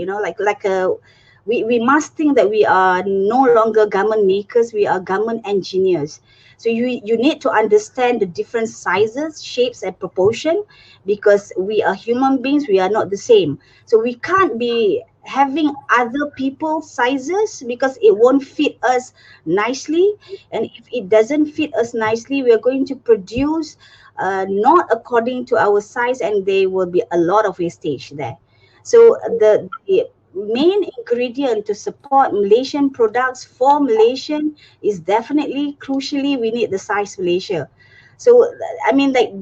we must think that we are no longer garment makers, we are garment engineers. So you need to understand the different sizes, shapes, and proportion, because we are human beings, we are not the same. So we can't be having other people's sizes because it won't fit us nicely. And if it doesn't fit us nicely, we are going to produce not according to our size, and there will be a lot of wastage there. So the main ingredient to support Malaysian products for Malaysian is definitely, crucially, we need the size Malaysia. So I mean, like,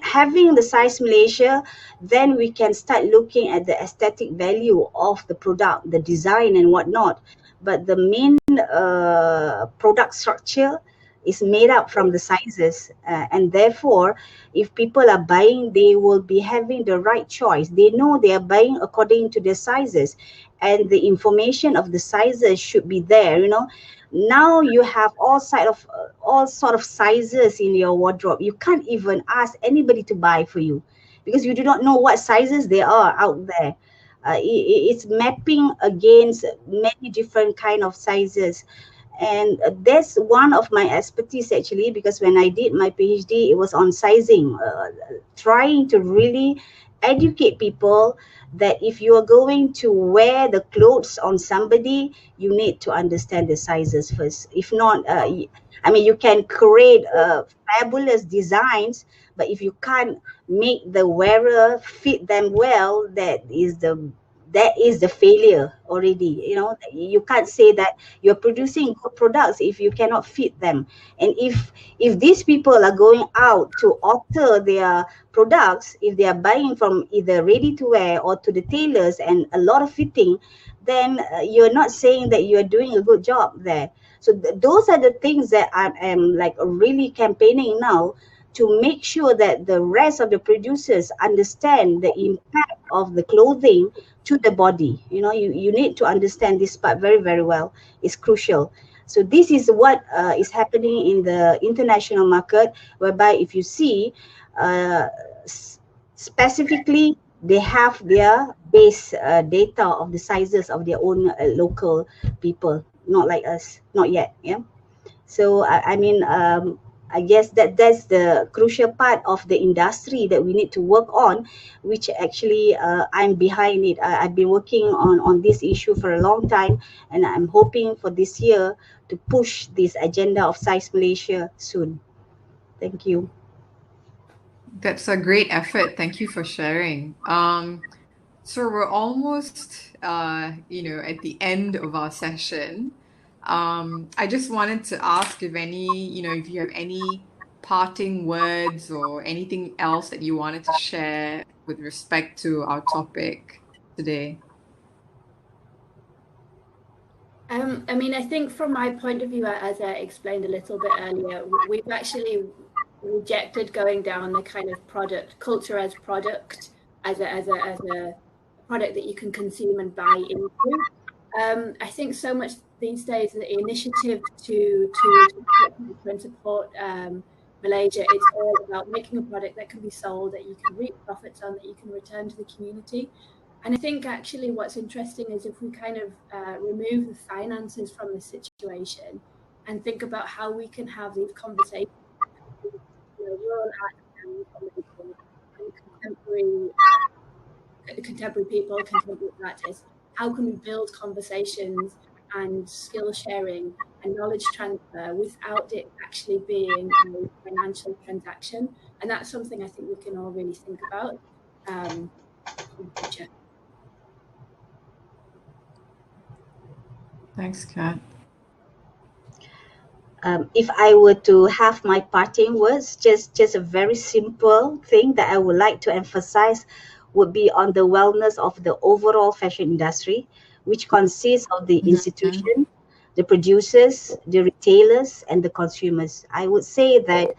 having the size Malaysia, then we can start looking at the aesthetic value of the product, the design and whatnot. But the main product structure is made up from the sizes, and therefore if people are buying, they will be having the right choice. They know they are buying according to their sizes, and the information of the sizes should be there. Now you have all sort of sizes in your wardrobe. You can't even ask anybody to buy for you because you do not know what sizes there are out there. It's mapping against many different kind of sizes. And that's one of my expertise actually, because when I did my PhD, it was on sizing, trying to really educate people that if you are going to wear the clothes on somebody, you need to understand the sizes first. If not, you can create fabulous designs, but if you can't make the wearer fit them well, that is the failure already. You can't say that you're producing good products if you cannot fit them. And if these people are going out to alter their products, if they are buying from either ready to wear or to the tailors and a lot of fitting, then you're not saying that you're doing a good job there. So those are the things that I am like really campaigning now, to make sure that the rest of the producers understand the impact of the clothing to the body. You need to understand this part very, very well. It's crucial. So this is what is happening in the international market, whereby if you see specifically, they have their base data of the sizes of their own local people, not like us, not yet. Yeah. So I guess that's the crucial part of the industry that we need to work on, which actually I'm behind it. I've been working on this issue for a long time, and I'm hoping for this year to push this agenda of Size Malaysia soon. Thank you. That's a great effort. Thank you for sharing. So we're almost, at the end of our session. I just wanted to ask if you have any parting words or anything else that you wanted to share with respect to our topic today. I think from my point of view, as I explained a little bit earlier, we've actually rejected going down the kind of product culture as product, as a product that you can consume and buy into. I think so much these days the initiative to support Malaysia, it's all about making a product that can be sold, that you can reap profits on, that you can return to the community. And I think actually what's interesting is if we kind of remove the finances from the situation and think about how we can have these conversations with rural and contemporary people, contemporary artists. How can we build conversations and skill sharing and knowledge transfer without it actually being a financial transaction? And that's something I think we can all really think about in the future. Thanks, Kat. If I were to have my parting words, just a very simple thing that I would like to emphasize would be on the wellness of the overall fashion industry, which consists of the institution, the producers, the retailers, and the consumers. I would say that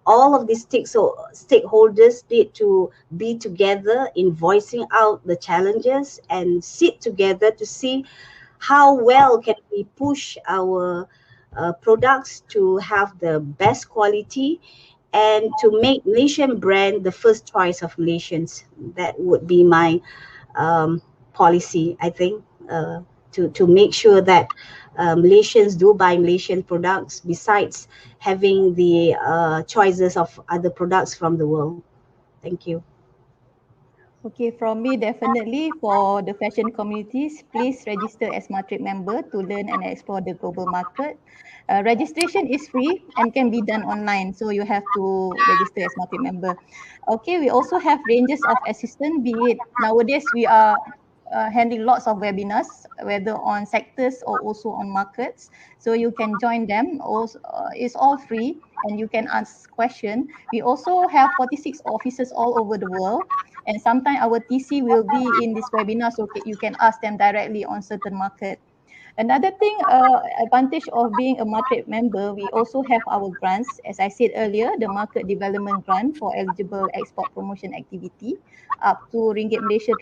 all of these stakeholders need to be together in voicing out the challenges and sit together to see how well can we push our products to have the best quality and to make Malaysian brand the first choice of Malaysians. That would be my policy, I think, to make sure that Malaysians do buy Malaysian products besides having the choices of other products from the world. Thank you. Okay, from me, definitely for the fashion communities, please register as Matrix member to learn and explore the global market. Registration is free and can be done online, so you have to register as Matrix member. Okay, we also have ranges of assistance, be it nowadays we are handling lots of webinars, whether on sectors or also on markets. So you can join them. Also, it's all free and you can ask questions. We also have 46 offices all over the world. And sometimes our TC will be in this webinar, so you can ask them directly on certain market. Another thing, advantage of being a Matrix member, we also have our grants. As I said earlier, the market development grant for eligible export promotion activity up to ringgit Malaysia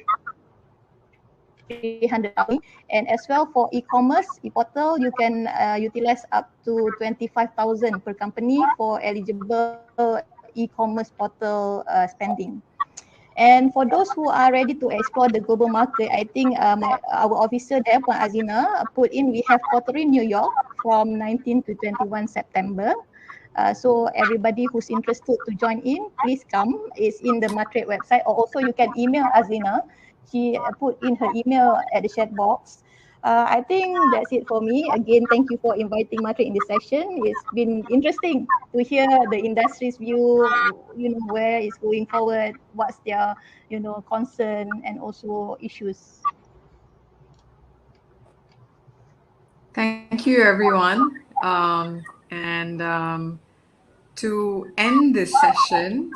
300,000. And as well for e-commerce, e-portal, you can utilize up to 25,000 per company for eligible e-commerce portal spending. And for those who are ready to explore the global market, I think our officer there, Puan Azina, put in, we have quarter in New York from 19 to 21 September. So everybody who's interested to join in, please come. It's in the Matrix website, or also you can email Azina. She put in her email at the chat box. I think that's it for me. Again, thank you for inviting Matrix in this session. It's been interesting to hear the industry's view, where it's going forward, what's their, concern and also issues. Thank you, everyone. To end this session,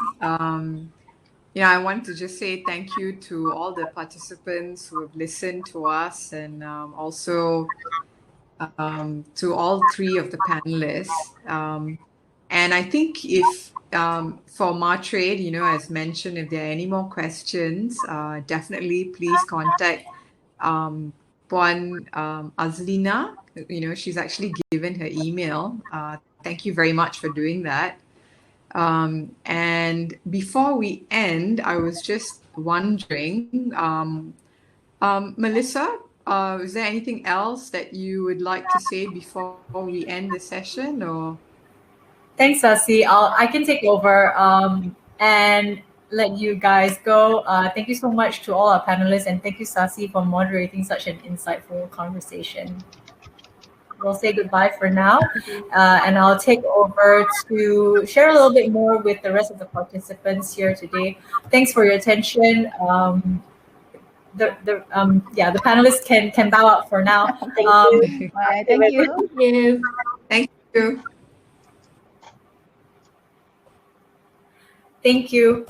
I want to just say thank you to all the participants who have listened to us, and also to all three of the panelists. And I think if for Matrix, as mentioned, if there are any more questions, definitely please contact Puan Azlina. She's actually given her email. Thank you very much for doing that. And before we end, I was just wondering, Melissa, is there anything else that you would like to say before we end the session? Or Thanks, Sasi. I can take over and let you guys go. Thank you so much to all our panelists, and thank you, Sasi, for moderating such an insightful conversation. We'll say goodbye for now, and I'll take over to share a little bit more with the rest of the participants here today. Thanks for your attention. The panelists can bow out for now. Thank you. Bye. Thank you. Thank you. thank you. Thank you.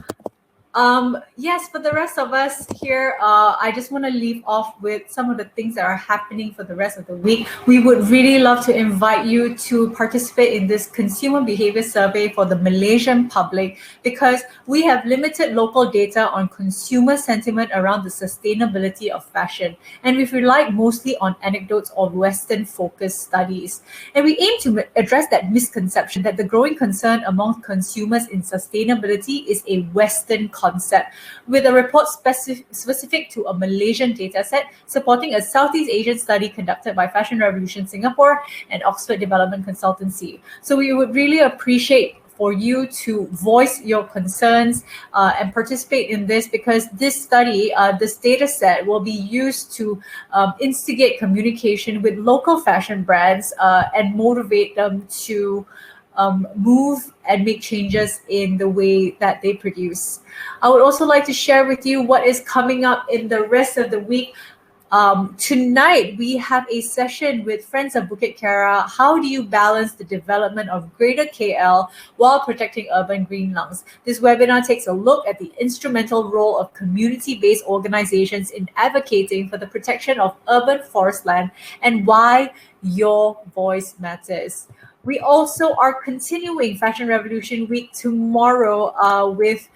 Yes, for the rest of us here, I just want to leave off with some of the things that are happening for the rest of the week. We would really love to invite you to participate in this consumer behavior survey for the Malaysian public, because we have limited local data on consumer sentiment around the sustainability of fashion. And we've relied mostly on anecdotes or Western-focused studies. And we aim to address that misconception that the growing concern among consumers in sustainability is a Western concept, with a report specific to a Malaysian data set supporting a Southeast Asian study conducted by Fashion Revolution Singapore and Oxford Development Consultancy. So we would really appreciate for you to voice your concerns and participate in this, because this study, this data set will be used to instigate communication with local fashion brands and motivate them to move and make changes in the way that they produce. I would also like to share with you what is coming up in the rest of the week. Tonight, we have a session with Friends of Bukit Kera. How do you balance the development of Greater KL while protecting urban green lungs? This webinar takes a look at the instrumental role of community-based organizations in advocating for the protection of urban forest land and why your voice matters. We also are continuing Fashion Revolution Week tomorrow with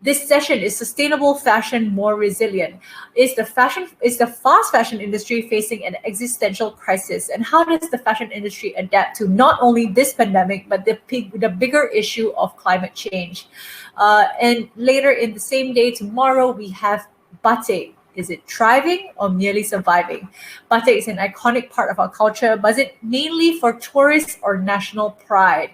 this session, is sustainable fashion more resilient? Is the fast fashion industry facing an existential crisis? And how does the fashion industry adapt to not only this pandemic, but the bigger issue of climate change? And later in the same day, tomorrow, we have batik. Is it thriving or merely surviving? Batik is an iconic part of our culture, but is it mainly for tourists or national pride?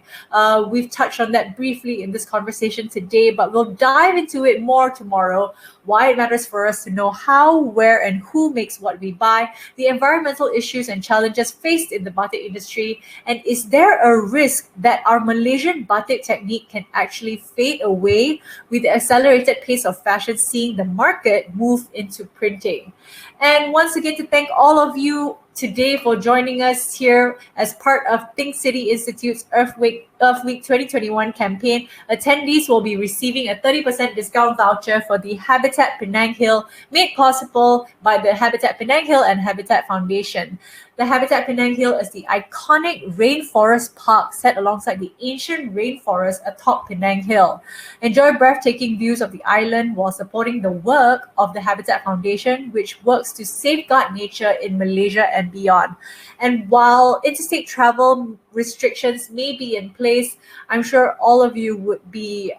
We've touched on that briefly in this conversation today, but we'll dive into it more tomorrow. Why it matters for us to know how, where, and who makes what we buy, the environmental issues and challenges faced in the batik industry, and is there a risk that our Malaysian batik technique can actually fade away with the accelerated pace of fashion, seeing the market move into printing. And once again, to thank all of you today for joining us here as part of Think City Institute's Earth Week 2021 campaign. Attendees will be receiving a 30% discount voucher for the Habitat Penang Hill, made possible by the Habitat Penang Hill and Habitat Foundation. The Habitat Penang Hill is the iconic rainforest park set alongside the ancient rainforest atop Penang Hill. Enjoy breathtaking views of the island while supporting the work of the Habitat Foundation, which works to safeguard nature in Malaysia and beyond. And while interstate travel restrictions may be in place, I'm sure all of you would be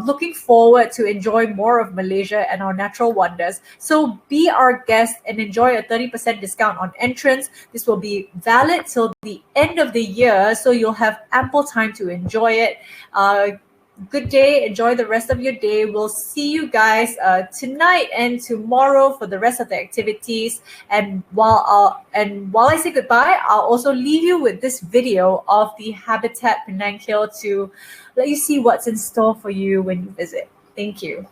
looking forward to enjoy more of Malaysia and our natural wonders. So be our guest and enjoy a 30% discount on entrance. This will be valid till the end of the year, so you'll have ample time to enjoy it. Good day. Enjoy the rest of your day. We'll see you guys tonight and tomorrow for the rest of the activities. And while I say goodbye, I'll also leave you with this video of the Habitat Penang Hill to let you see what's in store for you when you visit. Thank you.